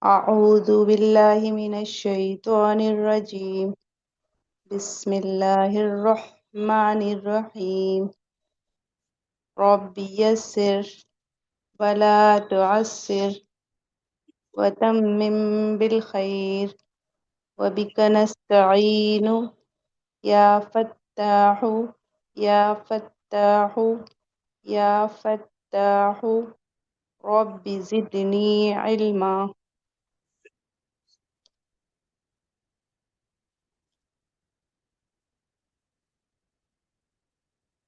أعوذ بالله من الشيطان الرجيم. بسم الله الرحمن الرحيم. رب يسر ولا تعسر وتمم بالخير وبك نستعين يا فتاح يا فتاح يا فتاح رب زدني علما.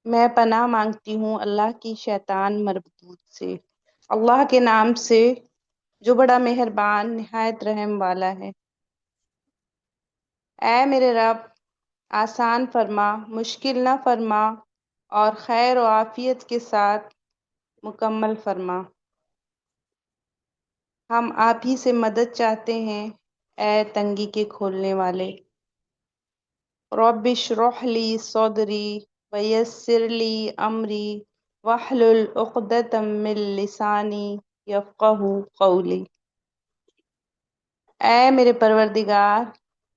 میں پناہ مانگتی ہوں اللہ کی شیطان مردود سے، اللہ کے نام سے جو بڑا مہربان نہایت رحم والا ہے۔ اے میرے رب، آسان فرما، مشکل نہ فرما، اور خیر و عافیت کے ساتھ مکمل فرما۔ ہم آپ ہی سے مدد چاہتے ہیں، اے تنگی کے کھولنے والے۔ رب اشرح لی صدری ویسر لی امری واحلل عقدۃ من لسانی یفقہوا قولی۔ اے میرے پروردگار،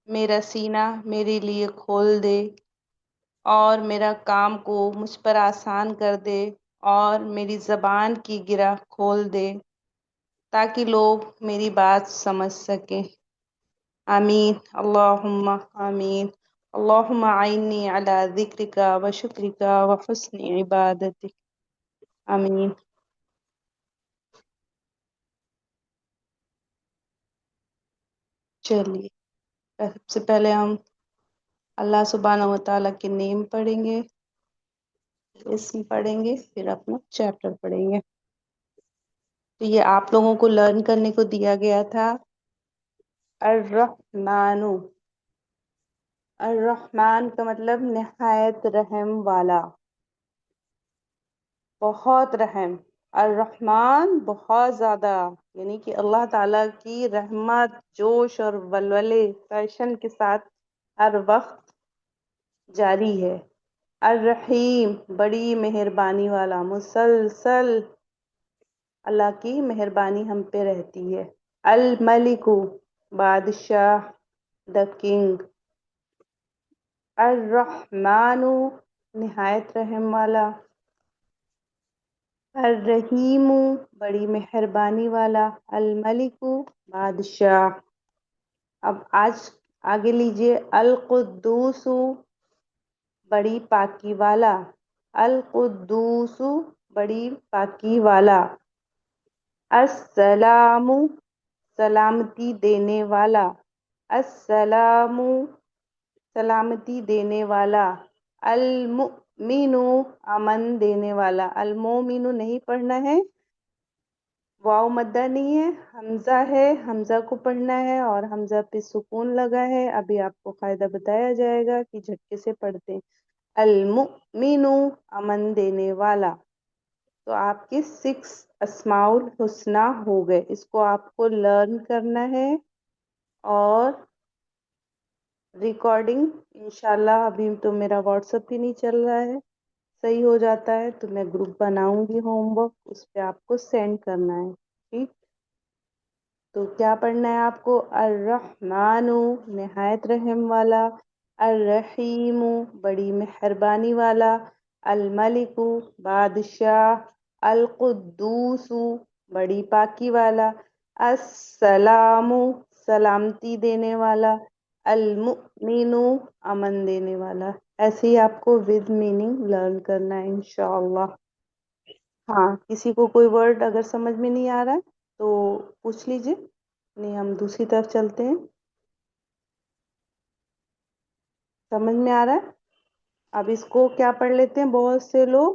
میرا سینہ میرے لیے کھول دے اور میرا کام کو مجھ پر آسان کر دے، اور میری زبان کی گرہ کھول دے تاکہ لوگ میری بات سمجھ سکیں۔ آمین اللہم آمین۔ اللہم اعنی علی ذکرک و شکرک و حسن عبادتک۔ آمین۔ چلیے، سب سے پہلے ہم اللہ سبحانہ و تعالیٰ کے نیم پڑھیں گے، اسم پڑھیں گے، پھر اپنا چیپٹر پڑھیں گے۔ تو یہ آپ لوگوں کو لرن کرنے کو دیا گیا تھا الرحمن۔ الرحمن کا مطلب نہایت رحم والا، بہت رحم۔ الرحمن بہت زیادہ، یعنی کہ اللہ تعالیٰ کی رحمت جوش اور ولولے پیشن کے ساتھ ہر وقت جاری ہے۔ الرحیم بڑی مہربانی والا، مسلسل اللہ کی مہربانی ہم پہ رہتی ہے۔ الملک بادشاہ، دا کنگ۔ الرحمن نہایت رحم والا۔ الرحیم بڑی مہربانی والا۔ الملک بادشاہ۔ اب آگے لیجئے، القدوس بڑی پاکی والا۔ القدوس بڑی پاکی والا۔ السلام سلامتی دینے والا۔ السلام سلامتی دینے والا۔ المؤمن امن دینے والا۔ المؤمن نہیں پڑھنا ہے، واو مدہ نہیں ہے، حمزہ ہے، حمزہ کو پڑھنا ہے اور حمزہ پہ سکون لگا ہے۔ ابھی آپ کو قاعدہ بتایا جائے گا کہ جھٹکے سے پڑھتے ہیں۔ المؤمن امن دینے والا۔ تو آپ کے 6 اسماء الحسنہ ہو گئے، اس کو آپ کو لرن کرنا ہے، اور ریکارڈنگ انشاءاللہ ابھی تو میرا واٹس ایپ ہی نہیں چل رہا ہے، صحیح ہو جاتا ہے تو میں گروپ بناؤں گی ہوم ورک، اس پہ آپ کو سینڈ کرنا ہے، ٹھیک؟ تو کیا پڑھنا ہے آپ کو؟ الرحمن نہایت رحم والا، الرحیم بڑی مہربانی والا، الملک بادشاہ، القدوس بڑی پاکی والا، السلام سلامتی دینے والا، المؤمن امن دینے والا۔ ایسے ہی آپ کو ود میننگ لرن کرنا ہے انشاءاللہ۔ ہاں، کسی کو کوئی ورڈ اگر سمجھ میں نہیں آ رہا ہے تو پوچھ لیجئے، نہیں ہم دوسری طرف چلتے ہیں۔ سمجھ میں آ رہا ہے؟ اب اس کو کیا پڑھ لیتے ہیں بہت سے لوگ،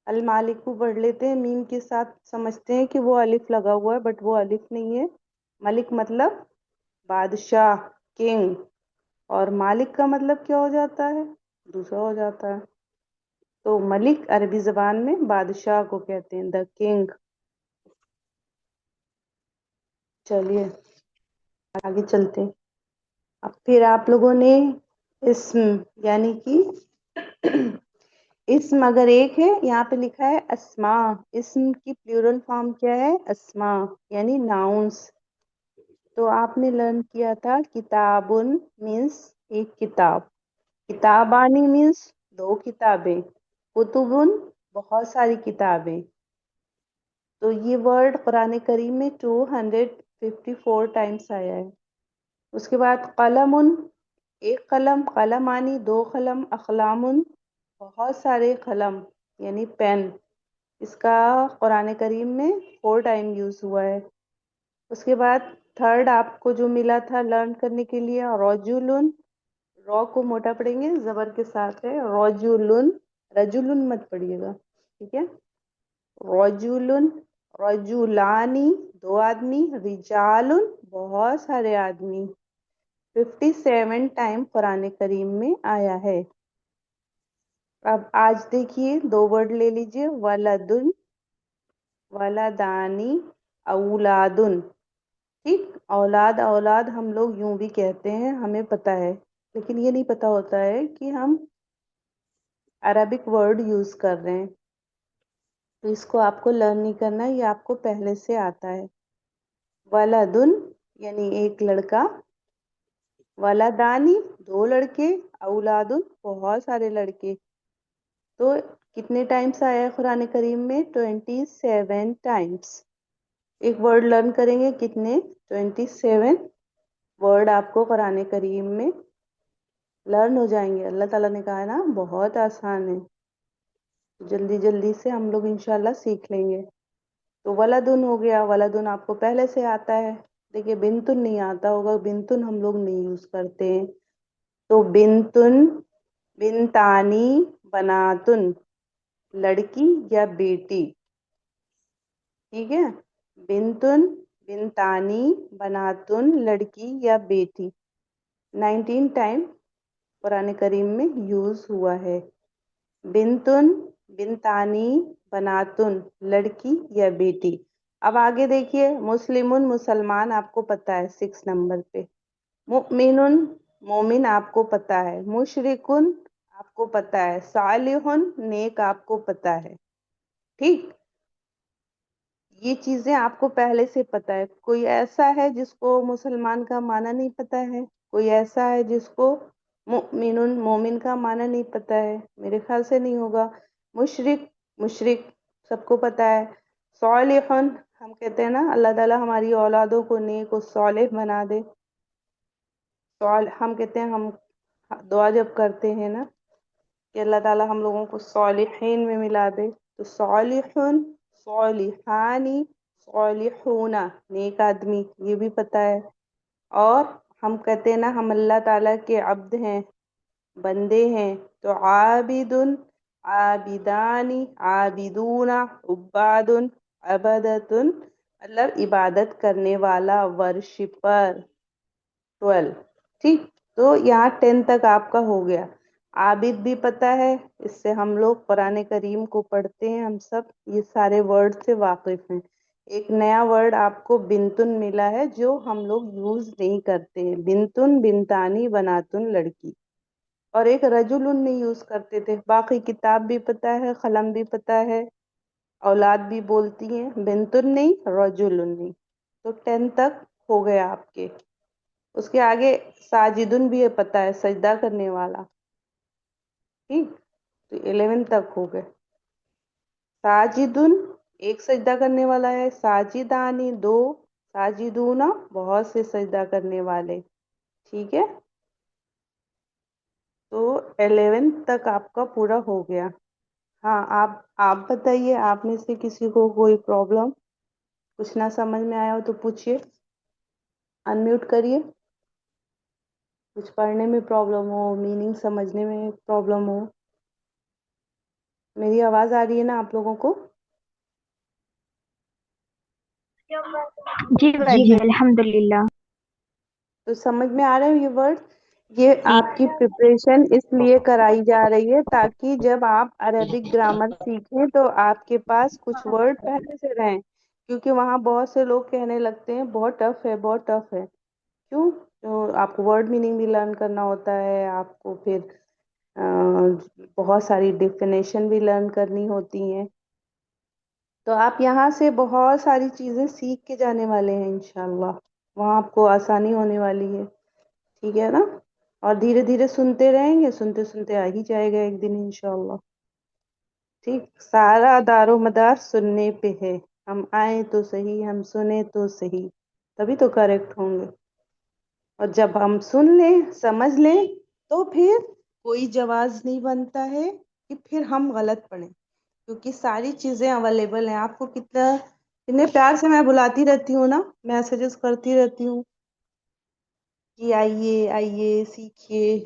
المالک کو پڑھ لیتے ہیں میم کے ساتھ، سمجھتے ہیں کہ وہ الف لگا ہوا ہے، بٹ وہ الف نہیں ہے۔ ملک مطلب بادشاہ، کنگ، اور مالک کا مطلب کیا ہو جاتا ہے؟ دوسرا ہو جاتا ہے۔ تو ملک عربی زبان میں بادشاہ کو کہتے ہیں، دا کنگ۔ چلیے آگے چلتے ہیں۔ اب پھر آپ لوگوں نے اسم یعنی کہ اسم اگر ایک ہے، یہاں پہ لکھا ہے اسما، اسم کی پلیورل فارم کیا ہے؟ اسما، یعنی ناؤنس. تو آپ نے لرن کیا تھا کتابن مینس ایک کتاب، کتابانی مینس دو کتابیں، کتبن بہت ساری کتابیں. تو یہ ورڈ قرآن کریم میں 254 ٹائمس آیا ہے. اس کے بعد قلم، ایک قلم، قلمانی دو قلم، اقلام بہت سارے قلم یعنی پین. اس کا قرآن کریم میں 4 ٹائم یوز ہوا ہے. اس کے بعد تھرڈ آپ کو جو ملا تھا لرن کرنے کے لیے رجولن، رو کو موٹا پڑھیں گے، زبر کے ساتھ ہے رجولن، رجولن مت پڑھیے گا، ٹھیک ہے. رجولن، رجولانی دو آدمی، رجالن بہت سارے آدمی. 57 ٹائم قرآن کریم میں آیا ہے. اب آج دیکھیے دو ورڈ لے لیجئے، ولدن، ولدانی، اولادن. ٹھیک، اولاد اولاد ہم لوگ یوں بھی کہتے ہیں، ہمیں پتہ ہے، لیکن یہ نہیں پتہ ہوتا ہے کہ ہم عربک ورڈ یوز کر رہے ہیں. تو اس کو آپ کو لرن نہیں کرنا، یہ آپ کو پہلے سے آتا ہے. ولدن یعنی ایک لڑکا، ولدانی دو لڑکے، اولادن بہت سارے لڑکے. تو کتنے ٹائمس آیا ہے قرآن کریم میں؟ 27 ٹائمس. ایک ورڈ لرن کریں گے کتنے؟ 27 ورڈ آپ کو قرآن کریم میں لرن ہو جائیں گے. اللہ تعالیٰ نے کہا ہے نا بہت آسان ہے، جلدی جلدی سے ہم لوگ انشاءاللہ سیکھ لیں گے. تو ولدن ہو گیا، ولدن آپ کو پہلے سے آتا ہے. دیکھیے بنتن نہیں آتا ہوگا، بنتن ہم لوگ نہیں یوز کرتے ہیں. تو بنتن، بنتانی، بناتن لڑکی یا بیٹی، ٹھیک ہے. بنتن، بنتانی، بناتن لڑکی یا بیٹی. 19 ٹائم قرآن کریم میں یوز ہوا ہے. بنتن، بنتانی، بناتن لڑکی یا بیٹی. اب آگے دیکھیے مسلمن مسلمان آپ کو پتہ ہے 6 نمبر پہ. مؤمن مومن آپ کو پتہ ہے. مشرکن آپ کو پتہ ہے. صالحن نیک آپ کو پتہ ہے. ٹھیک، یہ چیزیں آپ کو پہلے سے پتہ ہے. کوئی ایسا ہے جس کو مسلمان کا معنی نہیں پتہ ہے؟ کوئی ایسا ہے جس کو مؤمن مومن کا معنی نہیں پتہ ہے؟ میرے خیال سے نہیں ہوگا. مشرک، مشرک سب کو پتہ ہے. صالحن ہم کہتے ہیں نا اللہ تعالیٰ ہماری اولادوں کو نیک و صالح بنا دے. ہم کہتے ہیں، ہم دعا جب کرتے ہیں نا کہ اللہ تعالیٰ ہم لوگوں کو صالحین میں ملا دے، تو صالحن، صالحانی، صالحون نیک آدمی، یہ بھی پتہ ہے. اور ہم کہتے ہیں نا ہم اللہ تعالیٰ کے عبد ہیں، بندے ہیں، تو عابدن، عابدانی، عابدون، عبادن، عبدتن مطلب عبادت کرنے والا، ورشپر. 12. ٹھیک، تو یہاں 10 تک آپ کا ہو گیا. عابد بھی پتہ ہے، اس سے ہم لوگ قرآن کریم کو پڑھتے ہیں، ہم سب یہ سارے ورڈ سے واقف ہیں. ایک نیا ورڈ آپ کو بنتن ملا ہے جو ہم لوگ یوز نہیں کرتے ہیں. بنتن، بنتانی، بناتن لڑکی. اور ایک رجلن نہیں یوز کرتے تھے. باقی کتاب بھی پتہ ہے، قلم بھی پتہ ہے، اولاد بھی بولتی ہیں، بنتن نہیں، رجلن نہیں. تو 10 تک ہو گیا آپ کے. اس کے آگے ساجدن بھی ہے پتہ ہے، سجدہ کرنے والا. ٹھیک، تو 11 تک ہو گئے. ساجدن ایک سجدہ کرنے والا ہے، ساجدانی دو، ساجدون بہت سے سجدہ کرنے والے. ٹھیک ہے، تو 11 تک آپ کا پورا ہو گیا. ہاں آپ بتائیے، آپ میں سے کسی کو کوئی پرابلم، کچھ نہ سمجھ میں آیا ہو تو پوچھیے، انمیوٹ کریے. کچھ پڑھنے میں پرابلم ہو، میننگ سمجھنے میں پرابلم ہو. میری آواز آ رہی ہے نا آپ لوگوں کو؟ جی باجی الحمدللہ. تو سمجھ میں آ رہے ہیں یہ ورڈ؟ یہ جی آپ کی پریپریشن اس لیے کرائی جا رہی ہے تاکہ جب آپ عربک گرامر سیکھیں تو آپ کے پاس کچھ ورڈ پہلے سے رہیں. کیونکہ وہاں بہت سے لوگ کہنے لگتے ہیں بہت ٹف ہے، بہت ٹف ہے. کیوں؟ تو آپ کو ورڈ میننگ بھی لرن کرنا ہوتا ہے، آپ کو پھر بہت ساری ڈیفینیشن بھی لرن کرنی ہوتی ہیں. تو آپ یہاں سے بہت ساری چیزیں سیکھ کے جانے والے ہیں انشاءاللہ. وہاں آپ کو آسانی ہونے والی ہے. ٹھیک ہے نا. اور دھیرے دھیرے سنتے رہیں گے, سنتے سنتے آ ہی جائے گا ایک دن انشاءاللہ. ٹھیک. سارا دار و مدار سننے پہ ہے. ہم آئیں تو صحیح, ہم سنیں تو صحیح, تبھی تو کریکٹ ہوں گے. اور جب ہم سن لیں, سمجھ لیں, تو پھر کوئی جواز نہیں بنتا ہے کہ پھر ہم غلط پڑھیں, کیونکہ ساری چیزیں اویلیبل ہیں. آپ کو کتنے پیار سے میں بلاتی رہتی ہوں نا, میسجز کرتی رہتی ہوں کہ آئیے آئیے سیکھیے.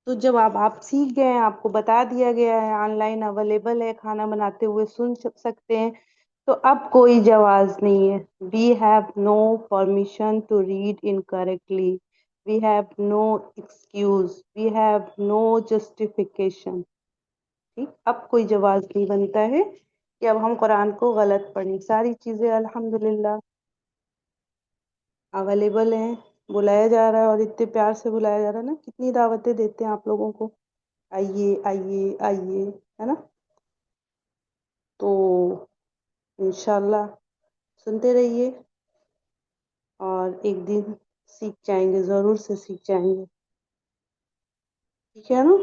تو جب آپ سیکھ گئے ہیں, آپ کو بتا دیا گیا ہے, آن لائن اویلیبل ہے, کھانا بناتے ہوئے سن سکتے ہیں, تو اب کوئی جواز نہیں ہے. We have no permission to read incorrectly. We have no excuse. We have no justification. ٹھیک. اب کوئی جواز نہیں بنتا ہے کہ اب ہم قرآن کو غلط پڑھیں. ساری چیزیں الحمدللہ اویلیبل ہیں. بلایا جا رہا ہے, اور اتنے پیار سے بلایا جا رہا ہے نا. کتنی دعوتیں دیتے ہیں آپ لوگوں کو, آئیے آئیے آئیے, ہے نا. تو انشاءاللہ سنتے رہیے, اور ایک دن سیکھ جائیں گے, ضرور سے سیکھ جائیں گے. ٹھیک ہے نا.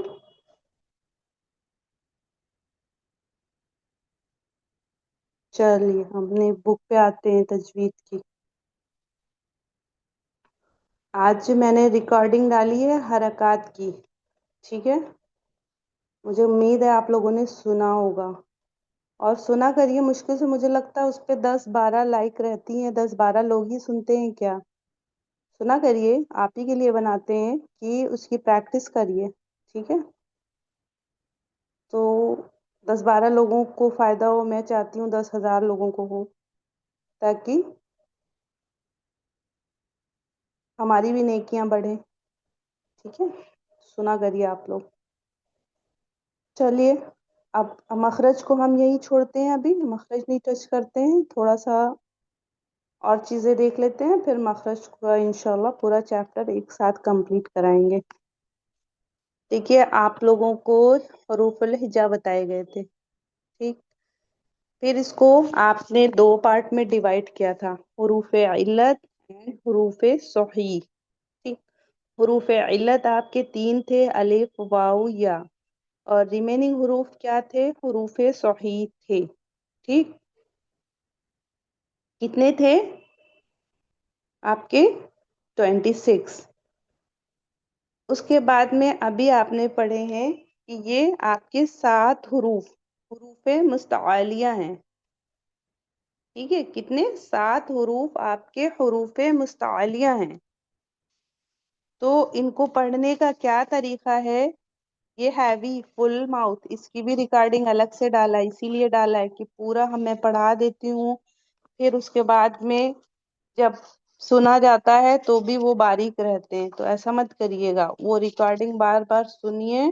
چلیے ہم نے بک پہ آتے ہیں, تجوید کی. آج میں نے ریکارڈنگ ڈالی ہے حرکات کی. ٹھیک ہے. مجھے امید ہے آپ لوگوں نے سنا ہوگا, اور سنا کریے. مشکل سے مجھے لگتا ہے اس پہ 10-12 لائک رہتی ہیں, 10-12 لوگ ہی سنتے ہیں کیا. سنا کریے, آپ ہی کے لیے بناتے ہیں کہ اس کی پریکٹس کریے. ٹھیک ہے. تو 10-12 لوگوں کو فائدہ ہو. میں چاہتی ہوں 10,000 لوگوں کو ہو, تاکہ ہماری بھی نیکیاں بڑھیں. ٹھیک ہے. سنا کریے آپ لوگ. چلیے, اب مخرج کو ہم یہی چھوڑتے ہیں. ابھی مخرج نہیں ٹچ کرتے ہیں. تھوڑا سا اور چیزیں دیکھ لیتے ہیں, پھر مخرج کا انشاءاللہ پورا چیپٹر ایک ساتھ کمپلیٹ کرائیں گے. دیکھیے, آپ لوگوں کو حروف الہجا بتائے گئے تھے. ٹھیک. پھر اس کو آپ نے 2 پارٹ میں ڈیوائڈ کیا تھا, حروف علت اینڈ حروف صحیح. ٹھیک. حروف علت آپ کے 3 تھے, الف واو یا, اور ریمیننگ حروف کیا تھے, حروف صحیح تھے. ٹھیک. کتنے تھے آپ کے؟ 26. اس کے بعد میں ابھی آپ نے پڑھے ہیں کہ یہ آپ کے 7 حروف مستعلیہ ہیں. ٹھیک ہے. کتنے؟ 7 حروف آپ کے حروف مستعلیہ ہیں. تو ان کو پڑھنے کا کیا طریقہ ہے؟ یہ ہیوی فل ماؤتھ, اس کی بھی ریکارڈنگ الگ سے ڈالا ہے, اسی لیے ڈالا ہے کہ پورا میں پڑھا دیتی ہوں, پھر اس کے بعد میں جب سنا جاتا ہے تو بھی وہ باریک رہتے ہیں. تو ایسا مت کریے گا, وہ ریکارڈنگ بار بار سنیے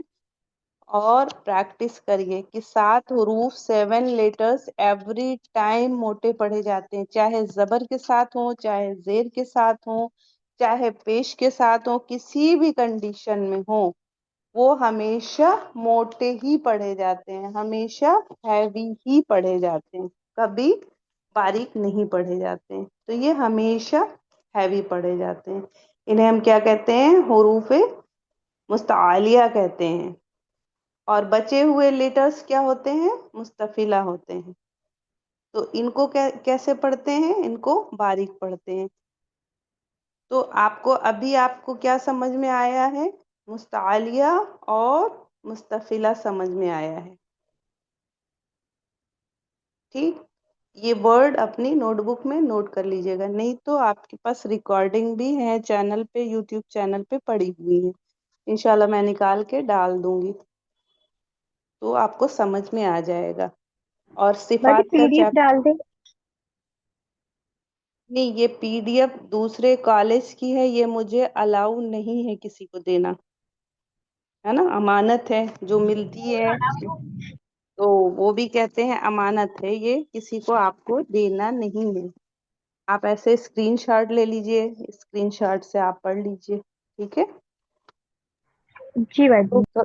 اور پریکٹس کریے کہ 7 حروف 7 لیٹرز ایوری ٹائم موٹے پڑھے جاتے ہیں, چاہے زبر کے ساتھ ہوں, چاہے زیر کے ساتھ ہوں, چاہے پیش کے ساتھ ہوں, کسی بھی کنڈیشن میں ہوں, وہ ہمیشہ موٹے ہی پڑھے جاتے ہیں, ہمیشہ ہیوی ہی پڑھے جاتے ہیں, کبھی باریک نہیں پڑھے جاتے ہیں. تو یہ ہمیشہ ہیوی پڑھے جاتے ہیں. انہیں ہم کیا کہتے ہیں؟ حروف مستعلیہ کہتے ہیں. اور بچے ہوئے لیٹرز کیا ہوتے ہیں؟ مستفیلہ ہوتے ہیں. تو ان کو کیسے پڑھتے ہیں؟ ان کو باریک پڑھتے ہیں. تو آپ کو کیا سمجھ میں آیا ہے؟ مستعلیہ اور مستفیلہ سمجھ میں آیا ہے. ٹھیک. یہ ورڈ اپنی نوٹ بک میں نوٹ کر لیجئے گا, نہیں تو آپ کے پاس ریکارڈنگ بھی ہے چینل پہ, یوٹیوب چینل پہ پڑی ہوئی ہے. انشاءاللہ میں نکال کے ڈال دوں گی, تو آپ کو سمجھ میں آ جائے گا. اور باجی صفات کا PDF چیپٹر ڈال دیں. نہیں, یہ PDF دوسرے کالج کی ہے, یہ مجھے الاؤ نہیں ہے کسی کو دینا, ہے نا. امانت ہے جو ملتی ہے, تو وہ بھی کہتے ہیں امانت ہے, یہ کسی کو آپ کو دینا نہیں ہے. آپ ایسے اسکرین شاٹ لے لیجئے, اسکرین شاٹ سے آپ پڑھ لیجئے. ٹھیک ہے. جی تو باجی.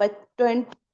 20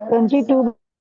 22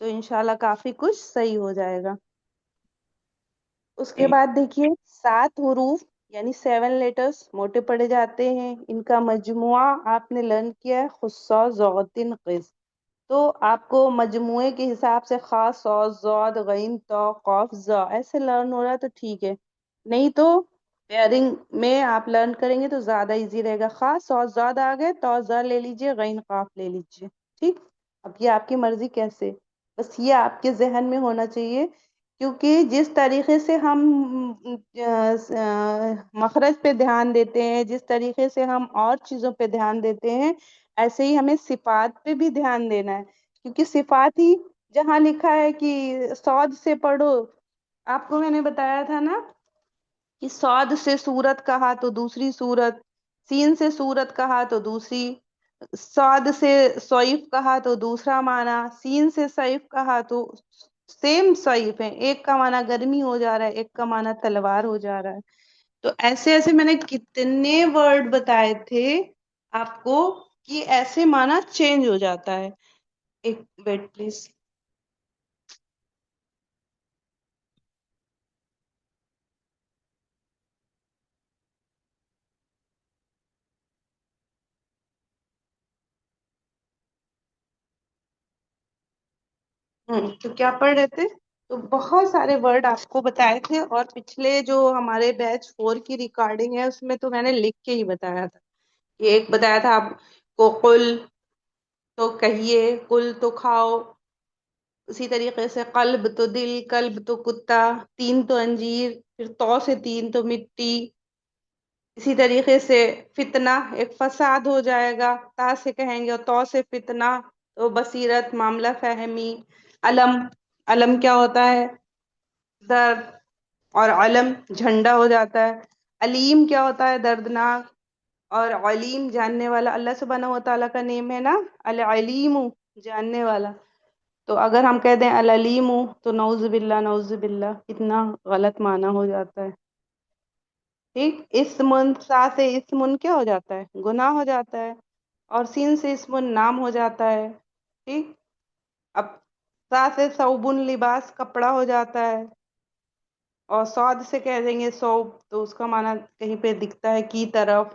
تو انشاءاللہ کافی کچھ صحیح ہو جائے گا. اس کے بعد دیکھیے 7 حروف یعنی 7 لیٹرز موٹے پڑے جاتے ہیں. ان کا مجموعہ آپ نے لرن کیا ہے خصا ضغطن قز. تو آپ کو مجموعے کے حساب سے خاص صاد ضاد غین تا قاف ظا ایسے لرن ہو رہا ہے تو ٹھیک ہے, نہیں تو پیئرنگ میں آپ لرن کریں گے تو زیادہ ایزی رہے گا. خاص صاد ضاد آ گئے تو ظا لے لیجئے, غین قاف لے لیجئے. ٹھیک, اب یہ آپ کی مرضی کیسے, بس یہ آپ کے ذہن میں ہونا چاہیے. کیونکہ جس طریقے سے ہم مخرج پہ دھیان دیتے ہیں, جس طریقے سے ہم اور چیزوں پہ دھیان دیتے ہیں, ایسے ہی ہمیں صفات پہ بھی دھیان دینا ہے. کیونکہ صفات ہی جہاں لکھا ہے کہ صاد سے پڑھو, آپ کو میں نے بتایا تھا نا کہ صاد سے صورت کہا تو دوسری صورت, سین سے صورت کہا تو دوسری, صاد سے سیف کہا تو دوسرا معنی, سین سے سیف کہا تو سیم سیف ہے. ایک کا معنی گرمی ہو جا رہا ہے, ایک کا معنی تلوار ہو جا رہا ہے. تو ایسے ایسے میں نے کتنے ورڈ بتائے تھے آپ کو کہ ایسے معنی چینج ہو جاتا ہے. ایک ویٹ پلیز. تو کیا پڑھ رہے تھے, تو بہت سارے ورڈ آپ کو بتائے تھے, اور پچھلے جو ہمارے بیچ 4 کی ریکارڈنگ ہے اس میں تو میں نے لکھ کے ہی بتایا تھا. یہ ایک بتایا تھا آپ کو قل تو کہیے, قل تو کھاؤ. اسی طریقے سے قلب تو دل, قلب تو کتا, تین تو انجیر, پھر تو سے تین تو مٹی. اسی طریقے سے فتنہ ایک فساد ہو جائے گا, تا سے کہیں گے, اور تو سے فتنہ تو بصیرت معاملہ فہمی. علم, علم کیا ہوتا ہے, درد, اور علم جھنڈا ہو جاتا ہے. علیم کیا ہوتا ہے, دردناک, اور علیم جاننے والا. اللہ سبحانہ و تعالیٰ کا نیم ہے نا العلیم, جاننے والا. تو اگر ہم کہہ دیں العلیم تو نعوذ باللہ نعوذ باللہ کتنا غلط معنی ہو جاتا ہے. ٹھیک, اسمن, سا سے اسمن کیا ہو جاتا ہے, گناہ ہو جاتا ہے, اور سین سے اسمن نام ہو جاتا ہے. ٹھیک, اب سا سے صوبن لباس کپڑا ہو جاتا ہے, اور صاد سے کہہ دیں گے صوب تو اس کا معنی کہیں پہ دکھتا ہے کی طرف.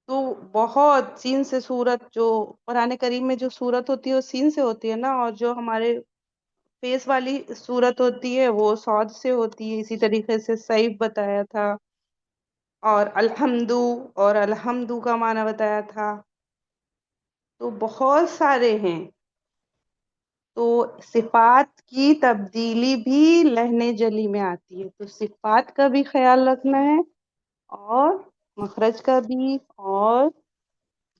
تو بہت سین سے صورت, جو قرآن کریم میں جو صورت ہوتی ہے وہ سین سے ہوتی ہے نا, اور جو ہمارے فیس والی صورت ہوتی ہے وہ صاد سے ہوتی ہے. اسی طریقے سے سیف بتایا تھا, اور الحمدو, اور الحمدو کا معنی بتایا تھا. تو بہت سارے ہیں. تو صفات کی تبدیلی بھی لہنے جلی میں آتی ہے, تو صفات کا بھی خیال رکھنا ہے, اور مخرج کا بھی, اور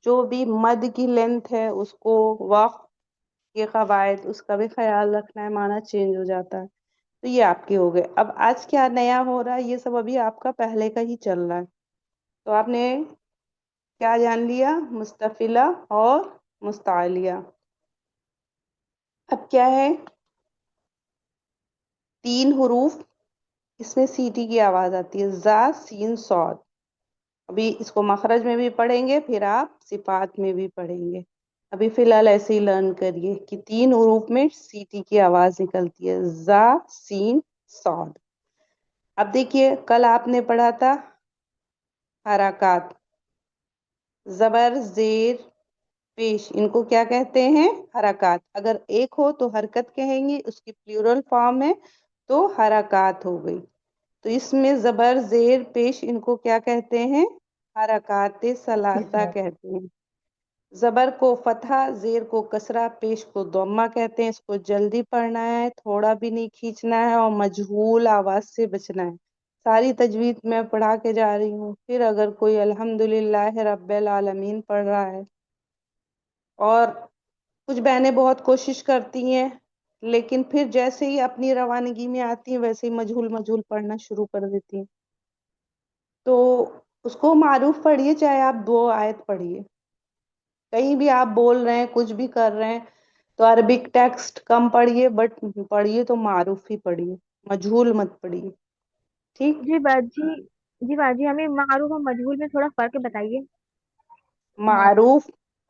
جو بھی مد کی لینتھ ہے اس کو, وقف کے قواعد اس کا بھی خیال رکھنا ہے, معنی چینج ہو جاتا ہے. تو یہ آپ کے ہو گئے. اب آج کیا نیا ہو رہا ہے, یہ سب ابھی آپ کا پہلے کا ہی چل رہا ہے. تو آپ نے کیا جان لیا, مستفیلہ اور مستعلیہ. اب کیا ہے, 3 حروف, اس میں سیٹی کی آواز آتی ہے, زا سین صاد. ابھی اس کو مخرج میں بھی پڑھیں گے, پھر آپ صفات میں بھی پڑھیں گے. ابھی فی الحال ایسے ہی لرن کریے کہ 3 حروف میں سیٹی کی آواز نکلتی ہے, زا سین صاد. اب دیکھیے کل آپ نے پڑھا تھا حرکات, زبر زیر پیش, ان کو کیا کہتے ہیں, حرکات. اگر ایک ہو تو حرکت کہیں گے, اس کی پلیورل فارم ہے تو حرکات ہو گئی. تو اس میں زبر زیر پیش ان کو کیا کہتے ہیں, حرکات ثلاثہ کہتے ہیں. زبر کو فتحہ, زیر کو کسرہ, پیش کو ضمہ کہتے ہیں. اس کو جلدی پڑھنا ہے, تھوڑا بھی نہیں کھینچنا ہے, اور مجہول آواز سے بچنا ہے. ساری تجوید میں پڑھا کے جا رہی ہوں. پھر اگر کوئی الحمدللہ رب العالمین پڑھ رہا ہے, اور کچھ بہنیں بہت کوشش کرتی ہیں لیکن پھر جیسے ہی اپنی روانگی میں آتی ہیں ویسے ہی مجہول مجہول پڑھنا شروع کر دیتی ہیں. تو اس کو معروف پڑھیے, چاہے آپ 2 آیت پڑھیے, کہیں بھی آپ بول رہے ہیں, کچھ بھی کر رہے ہیں, تو عربک ٹیکسٹ کم پڑھیے, بٹ پڑھیے تو معروف ہی پڑھیے, مجہول مت پڑھیے. ٹھیک, جی باجی, جی باجی ہمیں معروف اور مجہول میں تھوڑا فرق بتائیے. معروف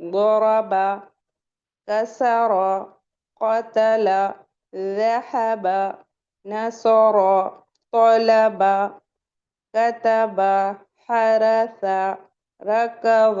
ضرب, كسر، قتل، ذهب، نصر، طلب، كتب، حرث، ركض।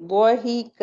ضحك،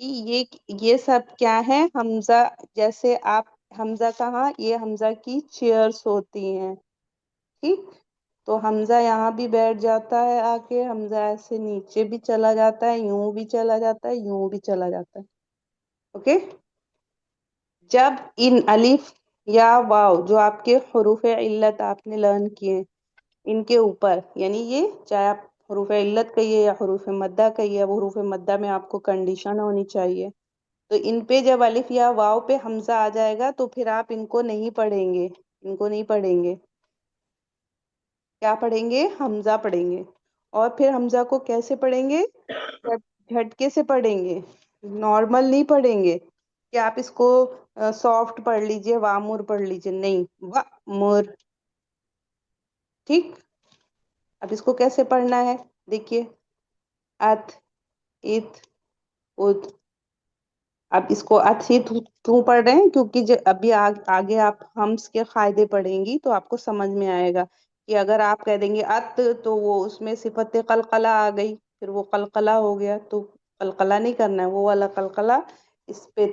کہ یہ سب کیا ہے؟ حمزہ. جیسے آپ حمزہ کہاں؟ یہ حمزہ کی چیئرس ہوتی ہیں. ٹھیک. تو حمزہ یہاں بھی بیٹھ جاتا ہے آ کے، حمزہ ایسے نیچے بھی چلا جاتا ہے، یوں بھی چلا جاتا ہے، یوں بھی چلا جاتا ہے. اوکے. جب ان الف یا واو جو آپ کے حروف علت آپ نے لرن کیے ان کے اوپر، یعنی یہ چاہے آپ حروف علت کہیے یا حروف مدہ کہیے، اب حروف مدہ میں آپ کو کنڈیشن ہونی چاہیے. تو ان پہ جب الف یا واو پہ حمزہ آ جائے گا تو پھر آپ ان کو نہیں پڑھیں گے، ان کو نہیں پڑھیں گے. کیا پڑھیں گے؟ حمزہ پڑھیں گے. اور پھر حمزہ کو کیسے پڑھیں گے؟ جھٹکے سے پڑھیں گے، نارمل نہیں پڑھیں گے کہ آپ اس کو سافٹ پڑھ لیجئے، وامر پڑھ لیجئے، نہیں، وامر. ٹھیک. اب اس کو کیسے پڑھنا ہے؟ دیکھیے، ات، ات، ات. اب اس کو ات ہی کیوں پڑھ رہے ہیں؟ کیونکہ ابھی آگے آپ ہمس کے قاعدے پڑھیں گی تو آپ کو سمجھ میں آئے گا کہ اگر آپ کہہ دیں گے ات تو وہ اس میں صفت قلقلہ آ گئی، پھر وہ قلقلہ ہو گیا. تو قلقلہ نہیں کرنا ہے، وہ والا قلقلہ اس پہ،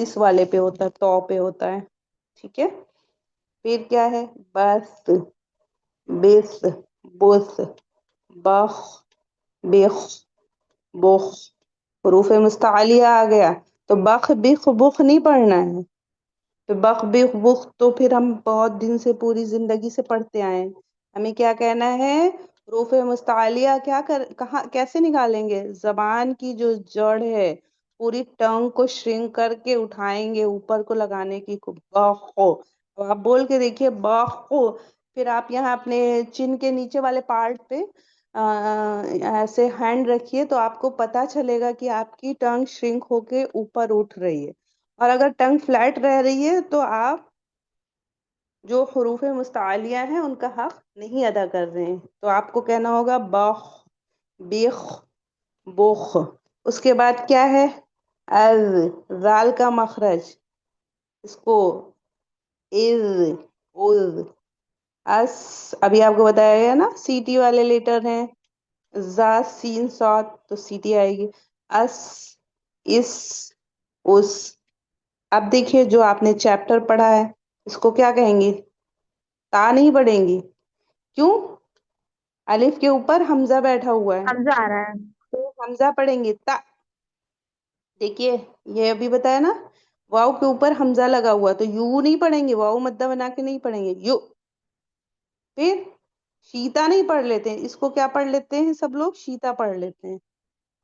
اس والے پہ ہوتا ہے، تو پہ ہوتا ہے. ٹھیک ہے. پھر کیا ہے؟ بس، بس، بس، بخ، بخ، بخ. حروف مستعلیہ آ گیا تو بخ بخ بخ نہیں پڑھنا ہے. تو بخ بخ بخ تو پھر ہم بہت دن سے پوری زندگی سے پڑھتے آئے ہیں. ہمیں کیا کہنا ہے؟ حروف مستعلیہ کہاں کیسے نکالیں گے؟ زبان کی جو جڑ ہے پوری ٹنگ کو شرنک کر کے اٹھائیں گے اوپر کو لگانے کی. بخو. آپ بول کے دیکھیے بخو. پھر آپ یہاں اپنے چن کے نیچے والے پارٹ پہ ایسے ہینڈ رکھیے تو آپ کو پتا چلے گا کہ آپ کی ٹنگ شرنک ہو کے اوپر اٹھ رہی ہے. اور اگر ٹنگ فلیٹ رہ رہی ہے تو آپ جو حروف مستعلیہ ہیں ان کا حق نہیں ادا کر رہے ہیں. تو آپ کو کہنا ہوگا بخ، بخ، بخ. اس کے بعد کیا ہے؟ از، زال کا مخرج، اس کو از، از. اس ابھی آپ کو بتایا گیا نا، سی ٹی والے لیٹر ہیں، زا، سین، صاد، تو سی ٹی آئے گی. اس، اس، اس. اب دیکھیے جو آپ نے چیپٹر پڑھا ہے اس کو کیا کہیں گی؟ تا نہیں پڑھیں گی. کیوں؟ الف کے اوپر حمزہ بیٹھا ہوا ہے حمزہ آ رہا ہے. تو حمزہ پڑھیں گے تا. دیکھیے یہ ابھی بتایا نا، واؤ کے اوپر حمزہ لگا ہوا تو یو نہیں پڑھیں گے، واؤ مدہ بنا کے نہیں پڑھیں گے، یو. پھر شیتا نہیں پڑھ لیتے ہیں، اس کو کیا پڑھ لیتے ہیں سب لوگ؟ شیتا پڑھ لیتے ہیں.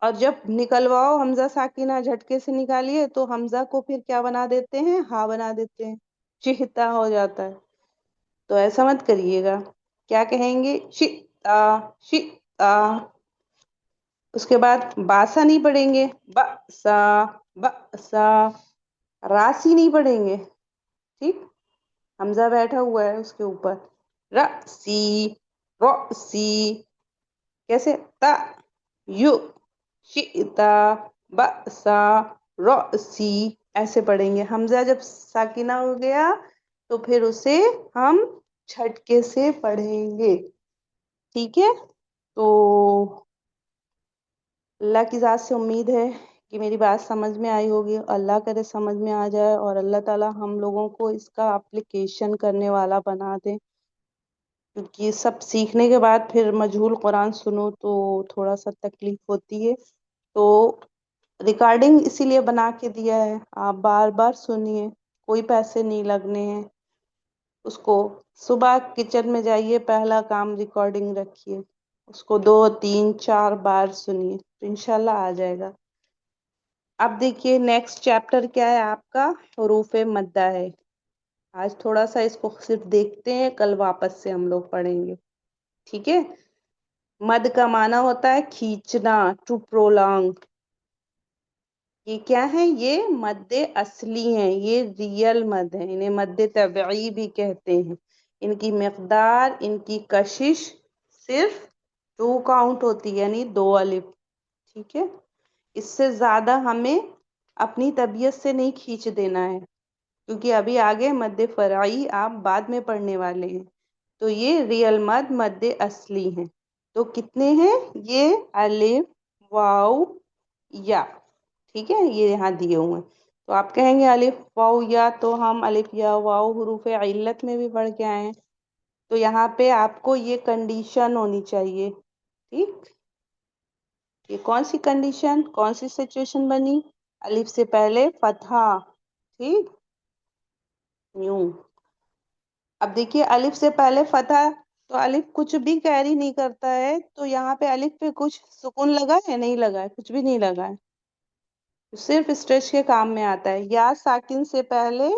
اور جب نکلواؤ حمزہ ساکنہ جھٹکے سے نکالیے تو حمزہ کو پھر کیا بنا دیتے ہیں؟ ہا بنا دیتے ہیں، چہتا ہو جاتا ہے. تو ایسا مت کریے گا. کیا کہیں گے؟ شتا، شتا. اس کے بعد باسا نہیں پڑھیں گے، بسا، بسا. راسی نہیں پڑھیں گے. ٹھیک. حمزہ بیٹھا ہوا ہے اس کے اوپر. رسی، رسی. کیسے؟ تا، یو، شئتا، بسا، رسی. ایسے پڑھیں گے. حمزہ جب ساکنہ ہو گیا تو پھر اسے ہم جھٹکے سے پڑھیں گے. ٹھیک ہے. تو اللہ کی ذات سے امید ہے کہ میری بات سمجھ میں آئی ہوگی. اللہ کرے سمجھ میں آ جائے اور اللہ تعالی ہم لوگوں کو اس کا اپلیکیشن کرنے والا بنا دے، کیونکہ یہ سب سیکھنے کے بعد پھر مجہول قرآن سنو تو تھوڑا سا تکلیف ہوتی ہے. تو ریکارڈنگ اسی لیے بنا کے دیا ہے، آپ بار بار سنیے، کوئی پیسے نہیں لگنے ہیں. اس کو صبح کچن میں جائیے، پہلا کام ریکارڈنگ رکھیے، اس کو 2 3 4 بار سنیے تو انشاءاللہ آ جائے گا. اب دیکھیے نیکسٹ چیپٹر کیا ہے آپ کا؟ حروف مدہ ہے. آج تھوڑا سا اس کو صرف دیکھتے ہیں، کل واپس سے ہم لوگ پڑھیں گے. ٹھیک ہے. مد کا معنی ہوتا ہے کھینچنا، ٹو پرولونگ. یہ کیا ہے؟ یہ مد اصلی ہیں، یہ ریئل مد ہیں، انہیں مد طبعی بھی کہتے ہیں. ان کی مقدار، ان کی کشش صرف 2 کاؤنٹ ہوتی ہے، یعنی 2 الف. ٹھیک ہے. اس سے زیادہ ہمیں اپنی طبیعت سے نہیں کھینچ دینا ہے، کیونکہ ابھی آگے مد فرعی آپ بعد میں پڑھنے والے ہیں. تو یہ ریئل مد، مد اصلی ہیں. تو کتنے ہیں یہ؟ الف، واو، یا. ٹھیک ہے، یہ یہاں دیے ہوئے ہیں. تو آپ کہیں گے الف واو یا، تو ہم الف یا واو حروف علت میں بھی پڑھ کے آئے ہیں. تو یہاں پہ آپ کو یہ کنڈیشن ہونی چاہیے. ٹھیک، یہ کون سی کنڈیشن، کون سی سچویشن بنی؟ الف سے پہلے فتحہ. ٹھیک، یوں. اب دیکھیے الف سے پہلے فتح، تو الف کچھ بھی کیری نہیں کرتا ہے. تو یہاں پہ الف پہ کچھ سکون لگا ہے؟ نہیں لگا ہے، کچھ بھی نہیں لگا ہے. صرف اسٹریچ کے کام میں آتا ہے. یا ساکن سے پہلے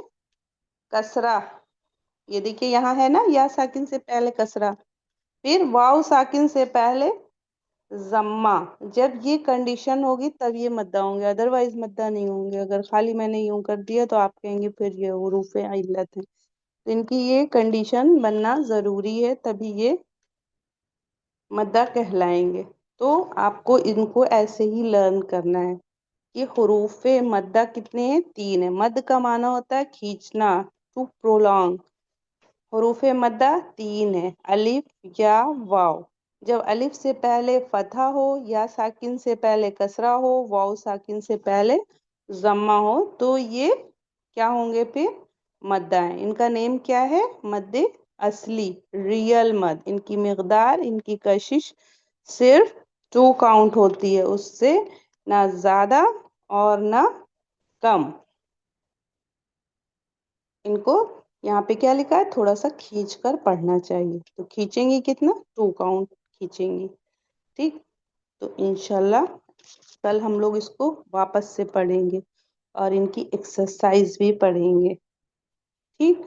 کسرہ، یہ دیکھیے یہاں ہے نا، یا ساکن سے پہلے کسرہ. پھر واو ساکن سے پہلے ضمہ. جب یہ کنڈیشن ہوگی تب یہ مدہ ہوں گے، ادروائز مدہ نہیں ہوں گے. اگر خالی میں نے یوں کر دیا تو آپ کہیں گے پھر یہ حروف علت ہے. تو ان کی یہ کنڈیشن بننا ضروری ہے، تبھی یہ مدہ کہلائیں گے. تو آپ کو ان کو ایسے ہی لرن کرنا ہے کہ حروف مدہ کتنے ہیں؟ 3 ہیں. مد کا معنی ہوتا ہے کھینچنا، ٹو پرولونگ. حروف مدہ 3 ہے، الف یا واو. جب الف سے پہلے فتحہ ہو، یا ساکن سے پہلے کسرہ ہو، واو ساکن سے پہلے ضمہ ہو، تو یہ کیا ہوں گے؟ پھر مدہ ہیں. ان کا نیم کیا ہے؟ مد اصلی، ریئل مد. ان کی مقدار، ان کی کشش صرف 2 کاؤنٹ ہوتی ہے، اس سے نہ زیادہ اور نہ کم. ان کو یہاں پہ کیا لکھا ہے؟ تھوڑا سا کھینچ کر پڑھنا چاہیے. تو کھینچیں گی کتنا؟ 2 کاؤنٹ کھینچیں گی. ٹھیک، تو انشاءاللہ کل ہم لوگ اس کو واپس سے پڑھیں گے اور ان کی ایکسرسائز بھی پڑھیں گے. ٹھیک،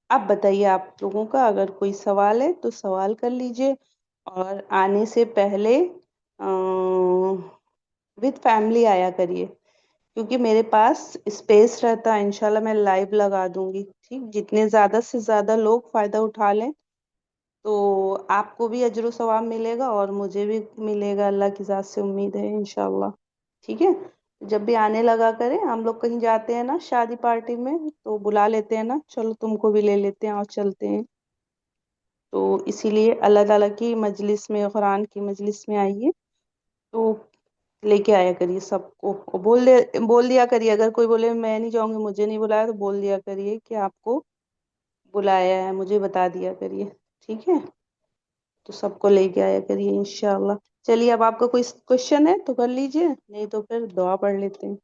اب بتائیے آپ لوگوں کا اگر کوئی سوال ہے تو سوال کر لیجئے. اور آنے سے پہلے وتھ فیملی آیا کریے، کیونکہ میرے پاس اسپیس رہتا ہے. انشاءاللہ میں لائیو لگا دوں گی. ٹھیک، جتنے زیادہ سے زیادہ لوگ فائدہ اٹھا لیں تو آپ کو بھی اجر و ثواب ملے گا اور مجھے بھی ملے گا. اللہ کی ذات سے امید ہے انشاءاللہ. ٹھیک ہے، جب بھی آنے لگا کریں. ہم لوگ کہیں جاتے ہیں نا شادی پارٹی میں تو بلا لیتے ہیں نا، چلو تم کو بھی لے لیتے ہیں اور چلتے ہیں. تو اسی لیے اللہ تعالیٰ کی مجلس میں، قرآن کی مجلس میں آئیے تو لے کے آیا کریے سب کو. بول دیا کریے، اگر کوئی بولے میں نہیں جاؤں گی، مجھے نہیں بلایا، تو بول دیا کریے کہ آپ کو بلایا ہے، مجھے بتا دیا کریے. ٹھیک ہے، تو سب کو لے کے آیا کریے انشاءاللہ. چلیے، اب آپ کا کوئی کوشچن ہے تو کر لیجئے، نہیں تو پھر دعا پڑھ لیتے ہیں.